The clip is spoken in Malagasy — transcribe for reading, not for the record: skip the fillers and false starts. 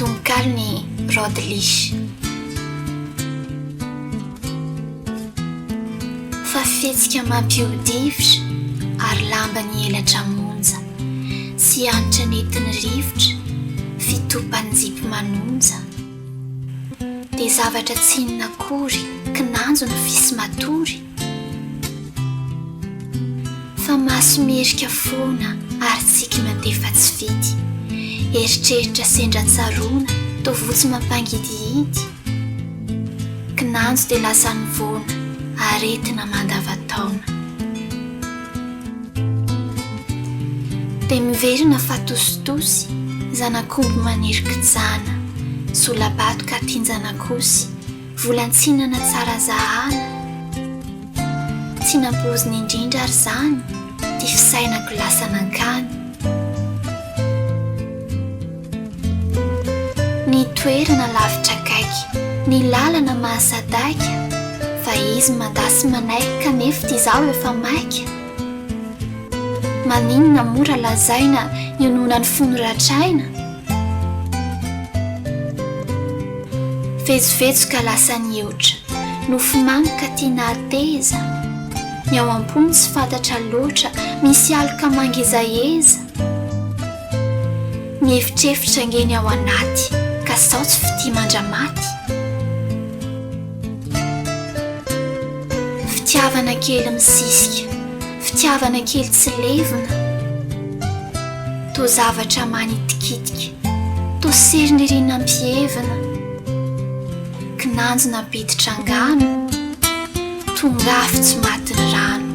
Tononkalon'i Rodlish. Fa fihetsika mampihodivitra ary lamba ny elatra monja sy anitra nentin'ny rivotra fitopany jipy manonja dia zavatra tsy inakory kinanjo no fisy matory fa maso mierika foana ary tsika mandefa tsy vity eritreritra sendran-tsarona toa votsy mampangidihidy kinanjo dia lasa nivona aretina mandavataona dia miverina fa tositosy zanak'omby manerikijana solabato ka tianjana kosy volantsinana tsara zahana tsy nampoziny indrindra ary zany ty fisainako lasa nankany ny toerana lavitra kaiky ny lalana mahasadaika fa izy mandasy manaiky kanefa ty zaho efa maika maninona mora lazaina ionona ny fonoratraina vezovezoka lasa niotra nofomamy ka tiana ateza ny ao am-pony tsy fantatra loatra misy aloka mangezaeza miefitrefitra ngeny ao anaty ka sao tsy fity mandramaty fitiavana kely misisika fitiavana kely tsy levina toa zavatra manitikitika toa seriny rina ampievina kinanjo napiditra angano tongafy tsy matin'ny rano